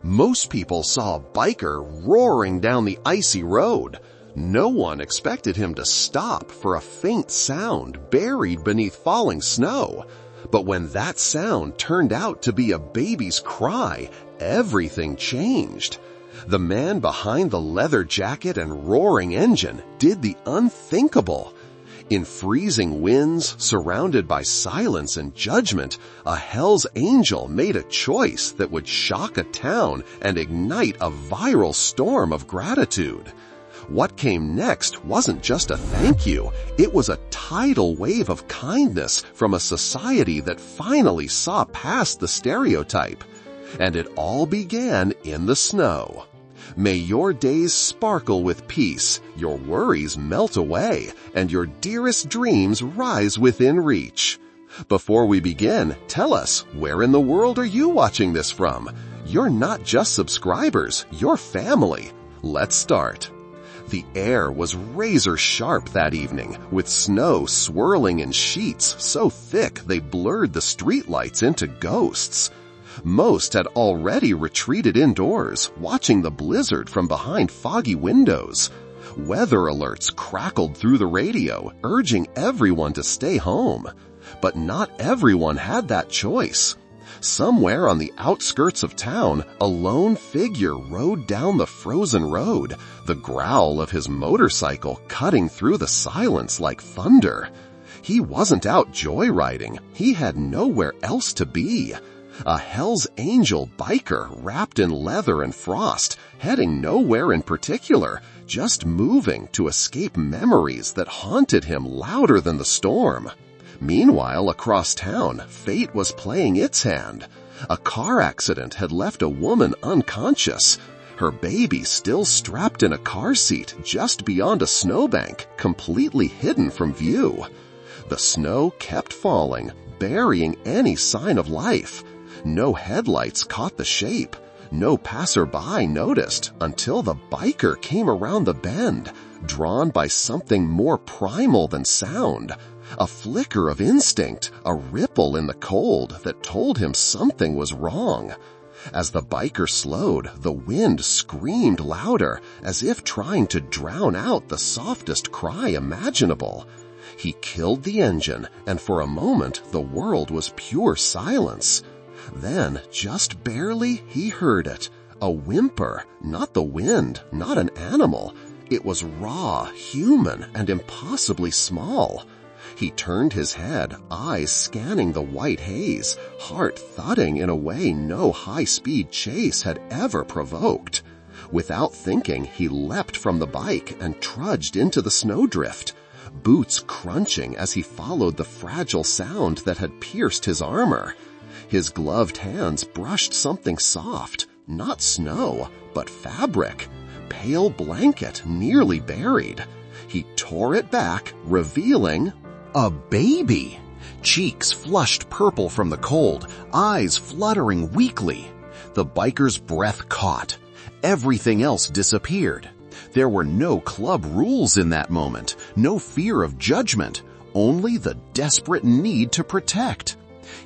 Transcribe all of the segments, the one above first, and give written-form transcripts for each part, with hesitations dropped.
Most people saw a biker roaring down the icy road. No one expected him to stop for a faint sound buried beneath falling snow. But when that sound turned out to be a baby's cry, everything changed. The man behind the leather jacket and roaring engine did the unthinkable. In freezing winds, surrounded by silence and judgment, a Hell's Angel made a choice that would shock a town and ignite a viral storm of gratitude. What came next wasn't just a thank you, it was a tidal wave of kindness from a society that finally saw past the stereotype. And it all began in the snow. May your days sparkle with peace, your worries melt away, and your dearest dreams rise within reach. Before we begin, tell us, where in the world are you watching this from? You're not just subscribers, you're family. Let's start. The air was razor sharp that evening, with snow swirling in sheets so thick they blurred the streetlights into ghosts. Most had already retreated indoors, watching the blizzard from behind foggy windows. Weather alerts crackled through the radio, urging everyone to stay home. But not everyone had that choice. Somewhere on the outskirts of town, a lone figure rode down the frozen road, the growl of his motorcycle cutting through the silence like thunder. He wasn't out joyriding. He had nowhere else to be. A Hell's Angel biker wrapped in leather and frost, heading nowhere in particular, just moving to escape memories that haunted him louder than the storm. Meanwhile, across town, fate was playing its hand. A car accident had left a woman unconscious, her baby still strapped in a car seat just beyond a snowbank, completely hidden from view. The snow kept falling, burying any sign of life. No headlights caught the shape. No passerby noticed until the biker came around the bend, drawn by something more primal than sound. A flicker of instinct, a ripple in the cold that told him something was wrong. As the biker slowed, the wind screamed louder, as if trying to drown out the softest cry imaginable. He killed the engine, and for a moment the world was pure silence. Then, just barely, he heard it. A whimper, not the wind, not an animal. It was raw, human, and impossibly small. He turned his head, eyes scanning the white haze, heart thudding in a way no high-speed chase had ever provoked. Without thinking, he leapt from the bike and trudged into the snowdrift, boots crunching as he followed the fragile sound that had pierced his armor. His gloved hands brushed something soft, not snow, but fabric, pale blanket nearly buried. He tore it back, revealing a baby. Cheeks flushed purple from the cold, eyes fluttering weakly. The biker's breath caught. Everything else disappeared. There were no club rules in that moment, no fear of judgment, only the desperate need to protect.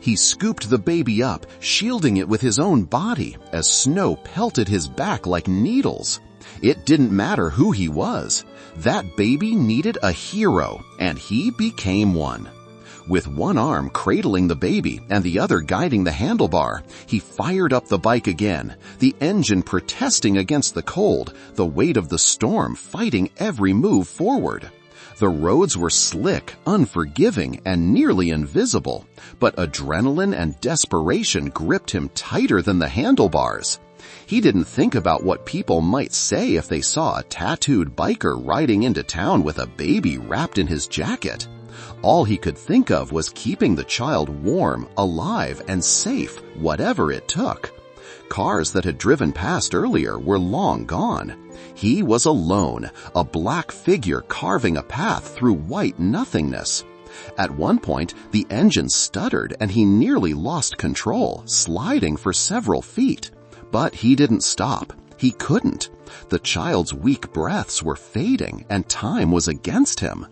He scooped the baby up, shielding it with his own body as snow pelted his back like needles. It didn't matter who he was. That baby needed a hero, and he became one. With one arm cradling the baby and the other guiding the handlebar, he fired up the bike again, the engine protesting against the cold, the weight of the storm fighting every move forward. The roads were slick, unforgiving, and nearly invisible, but adrenaline and desperation gripped him tighter than the handlebars. He didn't think about what people might say if they saw a tattooed biker riding into town with a baby wrapped in his jacket. All he could think of was keeping the child warm, alive, and safe, whatever it took. Cars that had driven past earlier were long gone. He was alone, a black figure carving a path through white nothingness. At one point, the engine stuttered and he nearly lost control, sliding for several feet. But he didn't stop. He couldn't. The child's weak breaths were fading and time was against him.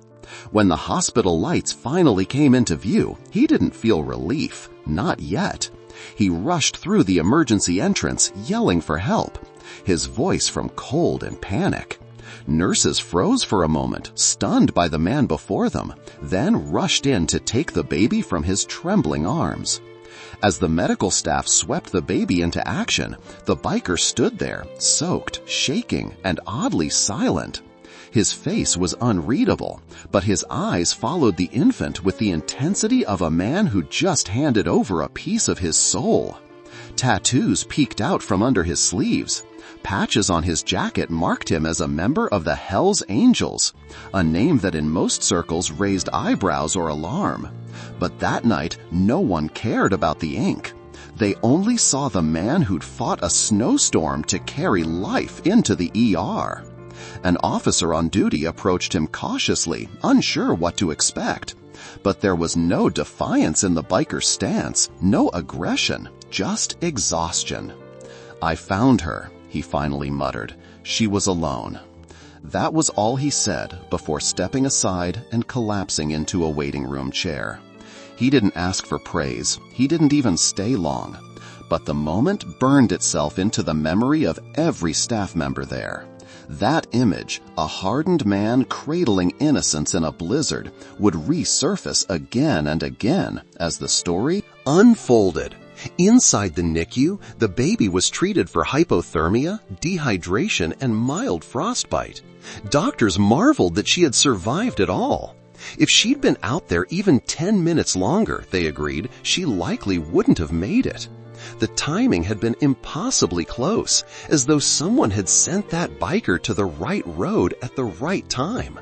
When the hospital lights finally came into view, he didn't feel relief. Not yet. He rushed through the emergency entrance, yelling for help, his voice from cold and panic. Nurses froze for a moment, stunned by the man before them, then rushed in to take the baby from his trembling arms. As the medical staff swept the baby into action, the biker stood there, soaked, shaking, and oddly silent. His face was unreadable, but his eyes followed the infant with the intensity of a man who just handed over a piece of his soul. Tattoos peeked out from under his sleeves. Patches on his jacket marked him as a member of the Hells Angels, a name that in most circles raised eyebrows or alarm. But that night, no one cared about the ink. They only saw the man who'd fought a snowstorm to carry life into the ER. An officer on duty approached him cautiously, unsure what to expect. But there was no defiance in the biker's stance, no aggression, just exhaustion. "I found her," he finally muttered. "She was alone." That was all he said before stepping aside and collapsing into a waiting room chair. He didn't ask for praise. He didn't even stay long. But the moment burned itself into the memory of every staff member there. That image, a hardened man cradling innocence in a blizzard, would resurface again and again as the story unfolded. Inside the NICU, the baby was treated for hypothermia, dehydration, and mild frostbite. Doctors marveled that she had survived at all. If she'd been out there even 10 minutes longer, they agreed, she likely wouldn't have made it. The timing had been impossibly close, as though someone had sent that biker to the right road at the right time.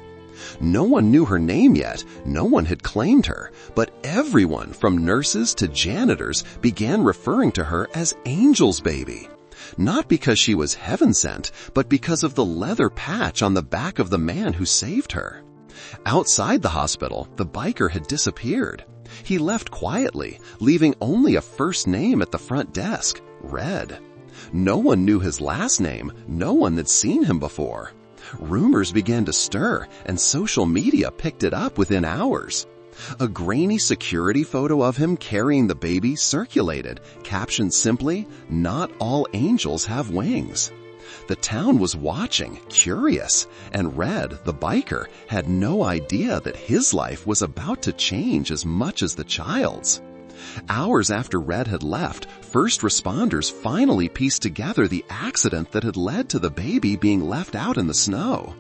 No one knew her name yet, no one had claimed her, but everyone from nurses to janitors began referring to her as Angel's baby. Not because she was heaven sent, but because of the leather patch on the back of the man who saved her. Outside the hospital, the biker had disappeared. He left quietly, leaving only a first name at the front desk, Red. No one knew his last name, no one had seen him before. Rumors began to stir, and social media picked it up within hours. A grainy security photo of him carrying the baby circulated, captioned simply, "Not all angels have wings." The town was watching, curious, and Red, the biker, had no idea that his life was about to change as much as the child's. Hours after Red had left, first responders finally pieced together the accident that had led to the baby being left out in the snow.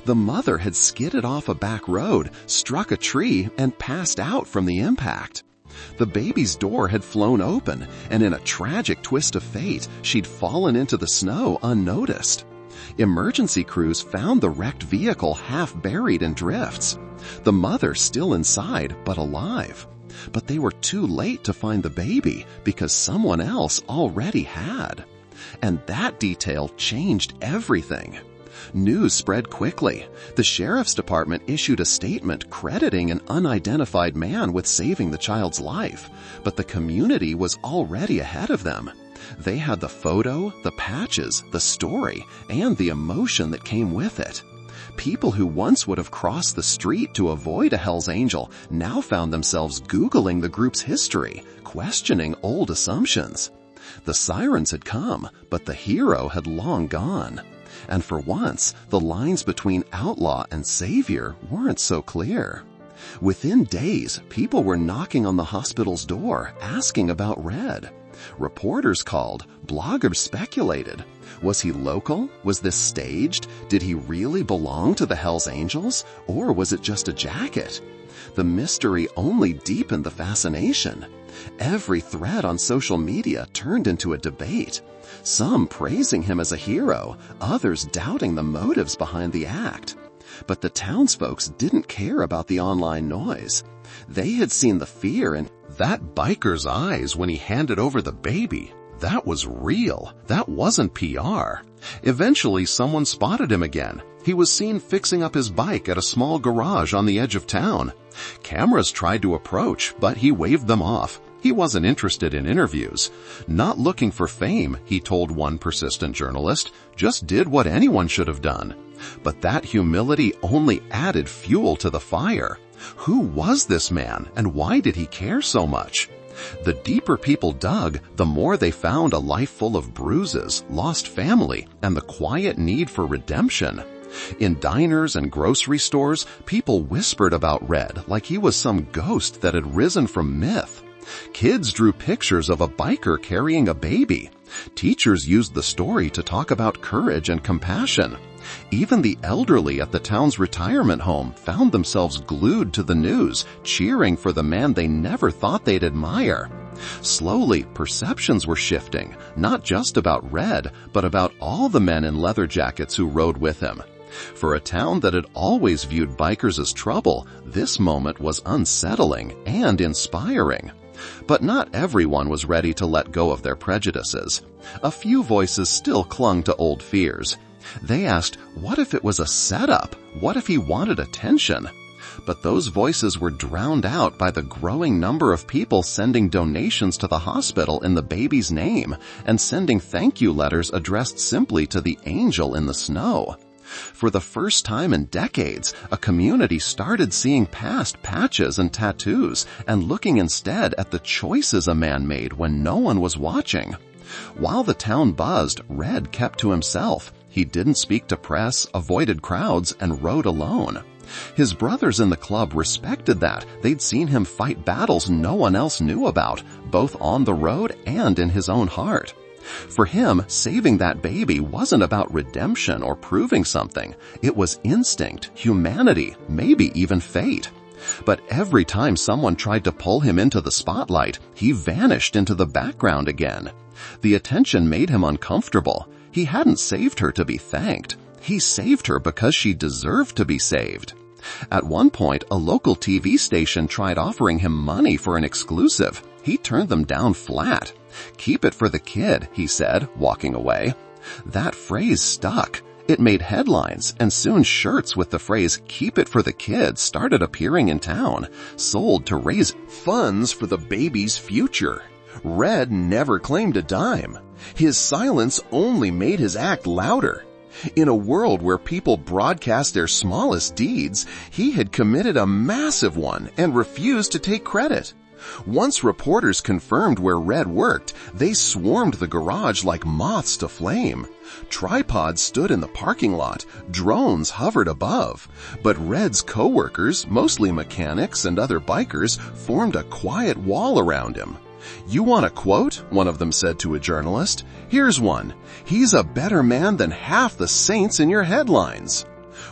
The mother had skidded off a back road, struck a tree, and passed out from the impact. The baby's door had flown open, and in a tragic twist of fate, she'd fallen into the snow unnoticed. Emergency crews found the wrecked vehicle half buried in drifts. The mother still inside, but alive. But they were too late to find the baby because someone else already had. And that detail changed everything. News spread quickly. The sheriff's department issued a statement crediting an unidentified man with saving the child's life, but the community was already ahead of them. They had the photo, the patches, the story, and the emotion that came with it. People who once would have crossed the street to avoid a Hell's Angel now found themselves Googling the group's history, questioning old assumptions. The sirens had come, but the hero had long gone. And for once, the lines between outlaw and savior weren't so clear. Within days, people were knocking on the hospital's door, asking about Red. Reporters called, bloggers speculated. Was he local? Was this staged? Did he really belong to the Hells Angels? Or was it just a jacket? The mystery only deepened the fascination. Every thread on social media turned into a debate. Some praising him as a hero, others doubting the motives behind the act. But the townsfolk didn't care about the online noise. They had seen the fear in that biker's eyes when he handed over the baby. That was real. That wasn't PR. Eventually, someone spotted him again. He was seen fixing up his bike at a small garage on the edge of town. Cameras tried to approach, but he waved them off. He wasn't interested in interviews. Not looking for fame, he told one persistent journalist, just did what anyone should have done. But that humility only added fuel to the fire. Who was this man, and why did he care so much? The deeper people dug, the more they found a life full of bruises, lost family, and the quiet need for redemption. In diners and grocery stores, people whispered about Red like he was some ghost that had risen from myth. Kids drew pictures of a biker carrying a baby. Teachers used the story to talk about courage and compassion. Even the elderly at the town's retirement home found themselves glued to the news, cheering for the man they never thought they'd admire. Slowly, perceptions were shifting, not just about Red, but about all the men in leather jackets who rode with him. For a town that had always viewed bikers as trouble, this moment was unsettling and inspiring. But not everyone was ready to let go of their prejudices. A few voices still clung to old fears. They asked, what if it was a setup? What if he wanted attention? But those voices were drowned out by the growing number of people sending donations to the hospital in the baby's name and sending thank you letters addressed simply to the angel in the snow. For the first time in decades, a community started seeing past patches and tattoos and looking instead at the choices a man made when no one was watching. While the town buzzed, Red kept to himself. He didn't speak to press, avoided crowds, and rode alone. His brothers in the club respected that. They'd seen him fight battles no one else knew about, both on the road and in his own heart. For him, saving that baby wasn't about redemption or proving something. It was instinct, humanity, maybe even fate. But every time someone tried to pull him into the spotlight, he vanished into the background again. The attention made him uncomfortable. He hadn't saved her to be thanked. He saved her because she deserved to be saved. At one point, a local TV station tried offering him money for an exclusive. He turned them down flat. "Keep it for the kid," he said, walking away. That phrase stuck. It made headlines, and soon shirts with the phrase "Keep it for the kid" started appearing in town, sold to raise funds for the baby's future. Red never claimed a dime. His silence only made his act louder. In a world where people broadcast their smallest deeds, he had committed a massive one and refused to take credit. Once reporters confirmed where Red worked, they swarmed the garage like moths to flame. Tripods stood in the parking lot, drones hovered above. But Red's co-workers, mostly mechanics and other bikers, formed a quiet wall around him. "You want a quote?" one of them said to a journalist. "Here's one. He's a better man than half the saints in your headlines."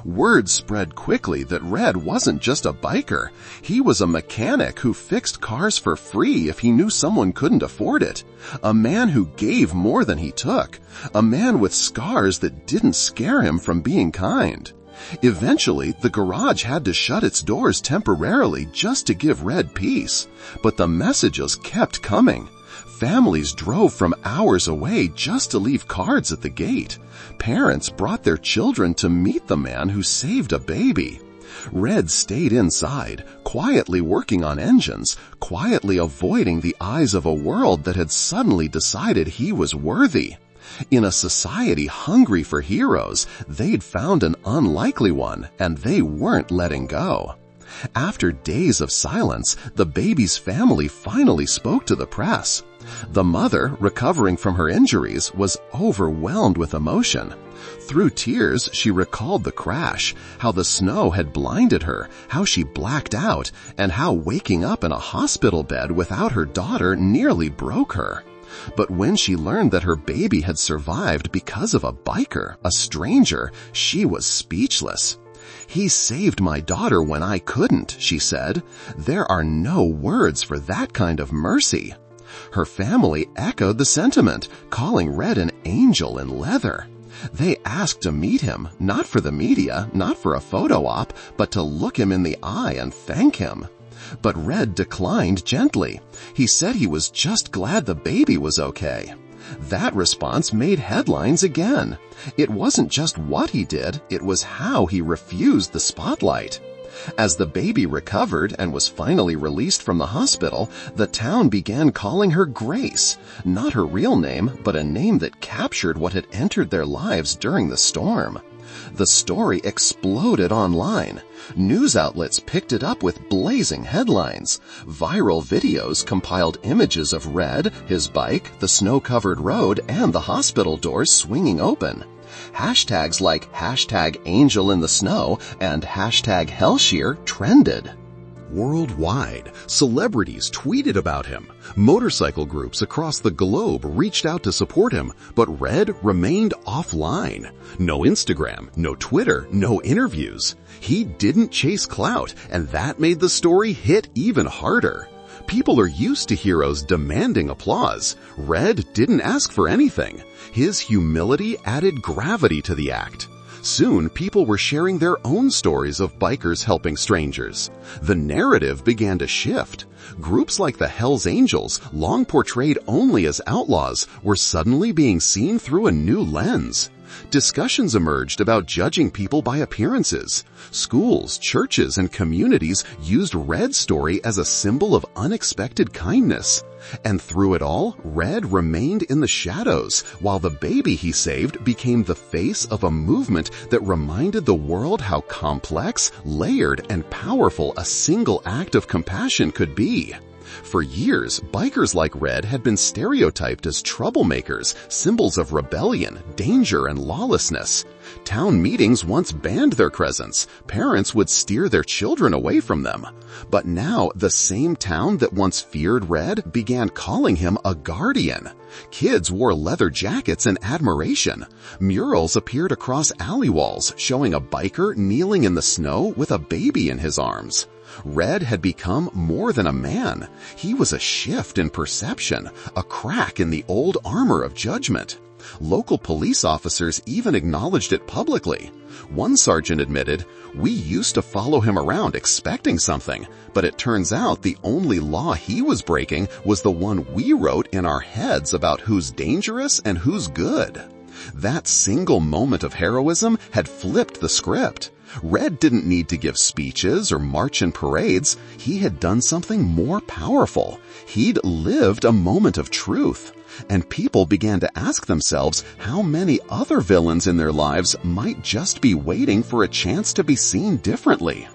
Word spread quickly that Red wasn't just a biker. He was a mechanic who fixed cars for free if he knew someone couldn't afford it. A man who gave more than he took. A man with scars that didn't scare him from being kind. Eventually, the garage had to shut its doors temporarily just to give Red peace. But the messages kept coming. Families drove from hours away just to leave cards at the gate. Parents brought their children to meet the man who saved a baby. Red stayed inside, quietly working on engines, quietly avoiding the eyes of a world that had suddenly decided he was worthy. In a society hungry for heroes, they'd found an unlikely one, and they weren't letting go. After days of silence, the baby's family finally spoke to the press. The mother, recovering from her injuries, was overwhelmed with emotion. Through tears, she recalled the crash, how the snow had blinded her, how she blacked out, and how waking up in a hospital bed without her daughter nearly broke her. But when she learned that her baby had survived because of a biker, a stranger, she was speechless. "He saved my daughter when I couldn't," she said. "There are no words for that kind of mercy." Her family echoed the sentiment, calling Red an angel in leather. They asked to meet him, not for the media, not for a photo op, but to look him in the eye and thank him. But Red declined gently. He said he was just glad the baby was okay. That response made headlines again. It wasn't just what he did, it was how he refused the spotlight. As the baby recovered and was finally released from the hospital, the town began calling her Grace, not her real name, but a name that captured what had entered their lives during the storm. The story exploded online. News outlets picked it up with blazing headlines. Viral videos compiled images of Red, his bike, the snow-covered road, and the hospital doors swinging open. Hashtags like #AngelInTheSnow and #HellShear trended. Worldwide, celebrities tweeted about him. Motorcycle groups across the globe reached out to support him, but Red remained offline. No Instagram, no Twitter, no interviews. He didn't chase clout, and that made the story hit even harder. People are used to heroes demanding applause. Red didn't ask for anything. His humility added gravity to the act. Soon, people were sharing their own stories of bikers helping strangers. The narrative began to shift. Groups like the Hells Angels, long portrayed only as outlaws, were suddenly being seen through a new lens. Discussions emerged about judging people by appearances. Schools, churches, and communities used Red's story as a symbol of unexpected kindness. And through it all, Red remained in the shadows, while the baby he saved became the face of a movement that reminded the world how complex, layered, and powerful a single act of compassion could be. For years, bikers like Red had been stereotyped as troublemakers, symbols of rebellion, danger, and lawlessness. Town meetings once banned their presence. Parents would steer their children away from them. But now, the same town that once feared Red began calling him a guardian. Kids wore leather jackets in admiration. Murals appeared across alley walls, showing a biker kneeling in the snow with a baby in his arms. Red had become more than a man. He was a shift in perception, a crack in the old armor of judgment. Local police officers even acknowledged it publicly. One sergeant admitted, "We used to follow him around expecting something, but it turns out the only law he was breaking was the one we wrote in our heads about who's dangerous and who's good." That single moment of heroism had flipped the script. Red didn't need to give speeches or march in parades. He had done something more powerful. He'd lived a moment of truth. And people began to ask themselves how many other villains in their lives might just be waiting for a chance to be seen differently.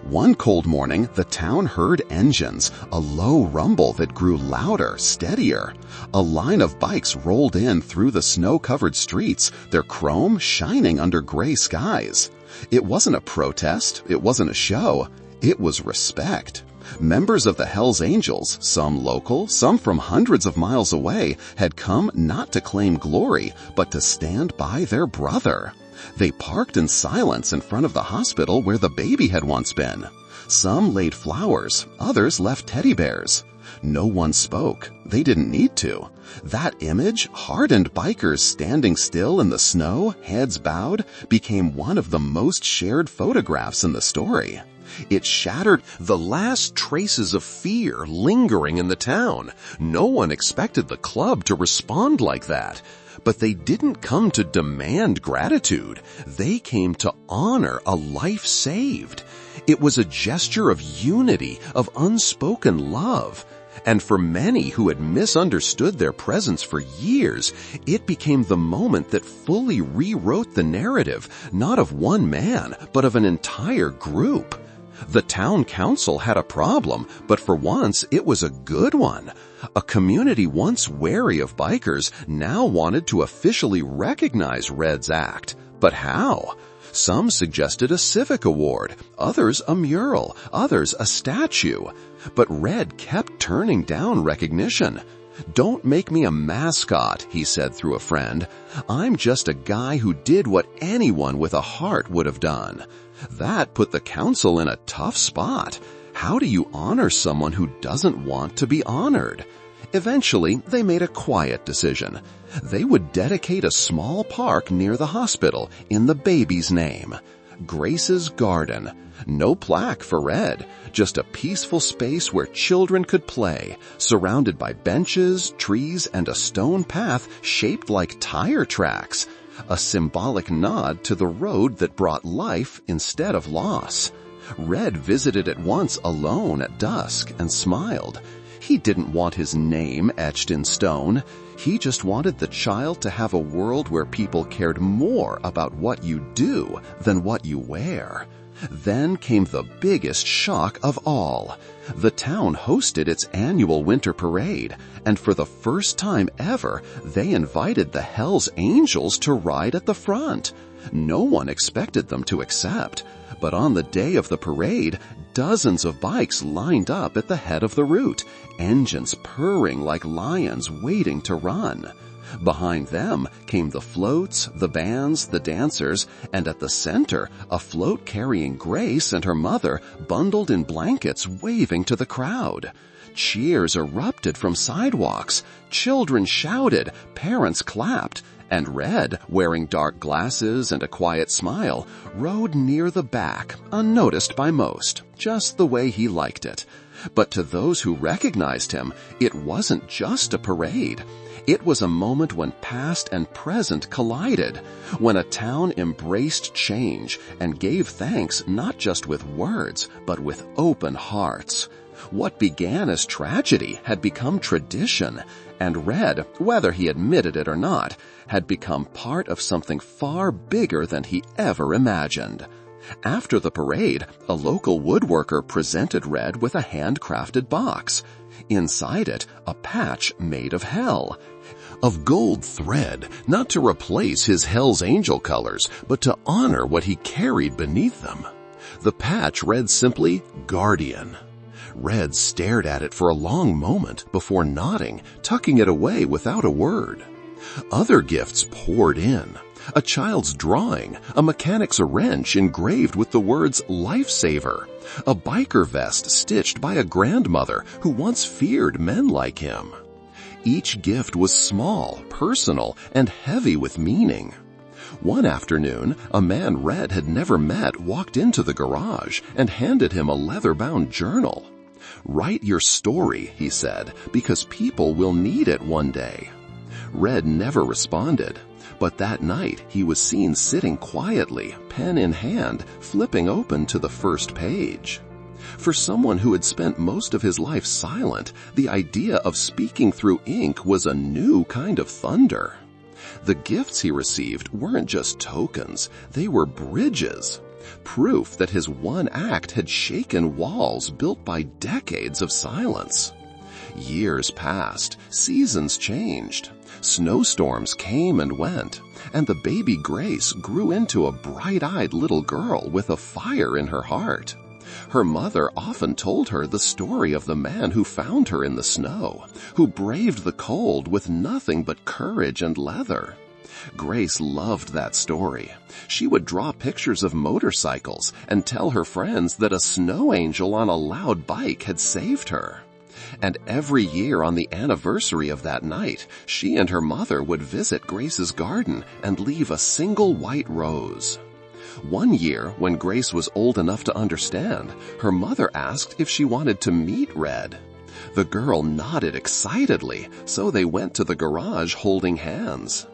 One cold morning, the town heard engines, a low rumble that grew louder, steadier. A line of bikes rolled in through the snow-covered streets, their chrome shining under gray skies. It wasn't a protest, it wasn't a show, it was respect. Members of the Hells Angels, some local, some from hundreds of miles away, had come not to claim glory, but to stand by their brother. They parked in silence in front of the hospital where the baby had once been. Some laid flowers, others left teddy bears. No one spoke. They didn't need to. That image, hardened bikers standing still in the snow, heads bowed, became one of the most shared photographs in the story. It shattered the last traces of fear lingering in the town. No one expected the club to respond like that. But they didn't come to demand gratitude. They came to honor a life saved. It was a gesture of unity, of unspoken love. And for many who had misunderstood their presence for years, it became the moment that fully rewrote the narrative, not of one man, but of an entire group. The town council had a problem, but for once it was a good one. A community once wary of bikers now wanted to officially recognize Red's act. But how? Some suggested a civic award, others a mural, others a statue. But Red kept turning down recognition. "Don't make me a mascot," he said through a friend. "I'm just a guy who did what anyone with a heart would have done." That put the council in a tough spot. How do you honor someone who doesn't want to be honored? Eventually, they made a quiet decision. They would dedicate a small park near the hospital in the baby's name. Grace's Garden. No plaque for Red, just a peaceful space where children could play, surrounded by benches, trees, and a stone path shaped like tire tracks. A symbolic nod to the road that brought life instead of loss. Red visited it once alone at dusk and smiled. He didn't want his name etched in stone. He just wanted the child to have a world where people cared more about what you do than what you wear. Then came the biggest shock of all. The town hosted its annual winter parade, and for the first time ever, they invited the Hells Angels to ride at the front. No one expected them to accept, but on the day of the parade, dozens of bikes lined up at the head of the route, engines purring like lions waiting to run. Behind them came the floats, the bands, the dancers, and at the center, a float carrying Grace and her mother bundled in blankets waving to the crowd. Cheers erupted from sidewalks. Children shouted, parents clapped, and Red, wearing dark glasses and a quiet smile, rode near the back, unnoticed by most, just the way he liked it. But to those who recognized him, it wasn't just a parade. It was a moment when past and present collided, when a town embraced change and gave thanks not just with words, but with open hearts. What began as tragedy had become tradition, and Red, whether he admitted it or not, had become part of something far bigger than he ever imagined. After the parade, a local woodworker presented Red with a handcrafted box. Inside it, a patch made of hell. Of gold thread, not to replace his Hell's Angel colors, but to honor what he carried beneath them. The patch read simply, Guardian. Red stared at it for a long moment before nodding, tucking it away without a word. Other gifts poured in. A child's drawing, a mechanic's wrench engraved with the words Lifesaver, a biker vest stitched by a grandmother who once feared men like him. Each gift was small, personal, and heavy with meaning. One afternoon, a man Red had never met walked into the garage and handed him a leather-bound journal. "Write your story," he said, "because people will need it one day." Red never responded, but that night he was seen sitting quietly, pen in hand, flipping open to the first page. For someone who had spent most of his life silent, the idea of speaking through ink was a new kind of thunder. The gifts he received weren't just tokens, they were bridges. Proof that his one act had shaken walls built by decades of silence. Years passed, seasons changed. Snowstorms came and went, and the baby Grace grew into a bright-eyed little girl with a fire in her heart. Her mother often told her the story of the man who found her in the snow, who braved the cold with nothing but courage and leather. Grace loved that story. She would draw pictures of motorcycles and tell her friends that a snow angel on a loud bike had saved her. And every year on the anniversary of that night, she and her mother would visit Grace's garden and leave a single white rose. One year, when Grace was old enough to understand, her mother asked if she wanted to meet Red. The girl nodded excitedly, so they went to the garage holding hands.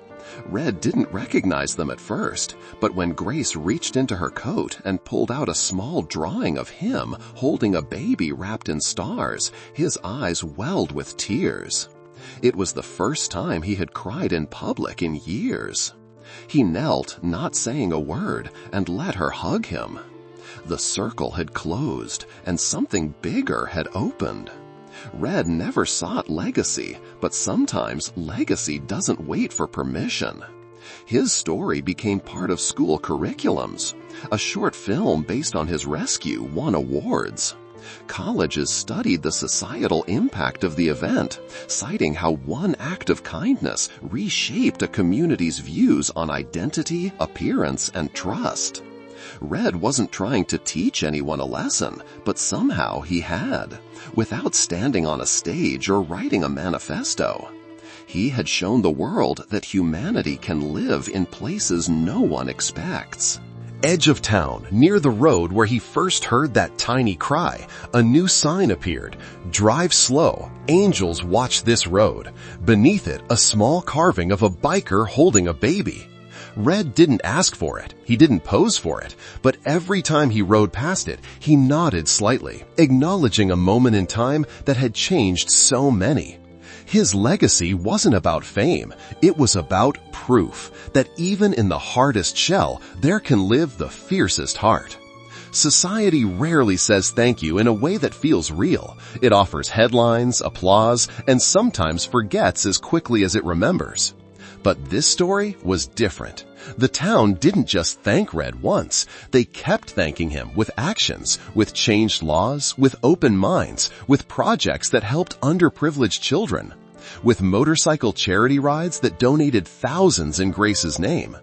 Red didn't recognize them at first, but when Grace reached into her coat and pulled out a small drawing of him holding a baby wrapped in stars, his eyes welled with tears. It was the first time he had cried in public in years. He knelt, not saying a word, and let her hug him. The circle had closed, and something bigger had opened. Red never sought legacy, but sometimes legacy doesn't wait for permission. His story became part of school curriculums. A short film based on his rescue won awards. Colleges studied the societal impact of the event, citing how one act of kindness reshaped a community's views on identity, appearance, and trust. Red wasn't trying to teach anyone a lesson, but somehow he had, without standing on a stage or writing a manifesto. He had shown the world that humanity can live in places no one expects. Edge of town, near the road where he first heard that tiny cry, a new sign appeared. "Drive slow. Angels watch this road." Beneath it, a small carving of a biker holding a baby. Red didn't ask for it, he didn't pose for it, but every time he rode past it, he nodded slightly, acknowledging a moment in time that had changed so many. His legacy wasn't about fame, it was about proof that even in the hardest shell, there can live the fiercest heart. Society rarely says thank you in a way that feels real. It offers headlines, applause, and sometimes forgets as quickly as it remembers. But this story was different. The town didn't just thank Red once. They kept thanking him with actions, with changed laws, with open minds, with projects that helped underprivileged children, with motorcycle charity rides that donated thousands in Grace's name.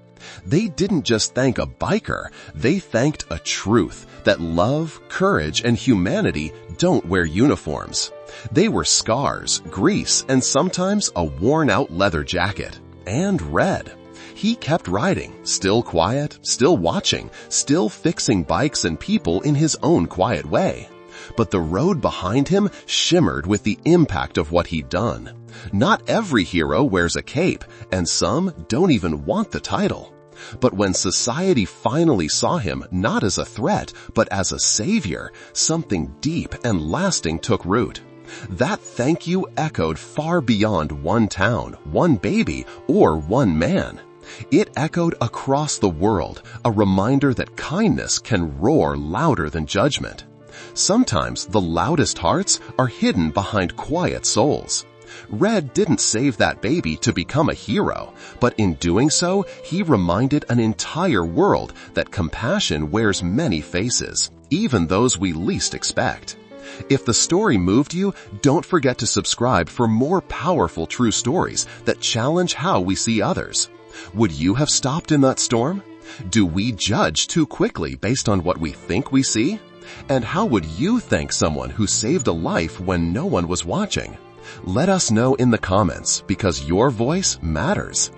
They didn't just thank a biker, they thanked a truth that love, courage, and humanity don't wear uniforms. They were scars, grease, and sometimes a worn-out leather jacket. And Red. He kept riding, still quiet, still watching, still fixing bikes and people in his own quiet way. But the road behind him shimmered with the impact of what he'd done. Not every hero wears a cape, and some don't even want the title. But when society finally saw him not as a threat, but as a savior, something deep and lasting took root. That thank you echoed far beyond one town, one baby, or one man. It echoed across the world, a reminder that kindness can roar louder than judgment. Sometimes the loudest hearts are hidden behind quiet souls. Red didn't save that baby to become a hero, but in doing so, he reminded an entire world that compassion wears many faces, even those we least expect. If the story moved you, don't forget to subscribe for more powerful true stories that challenge how we see others. Would you have stopped in that storm? Do we judge too quickly based on what we think we see? And how would you thank someone who saved a life when no one was watching? Let us know in the comments because your voice matters.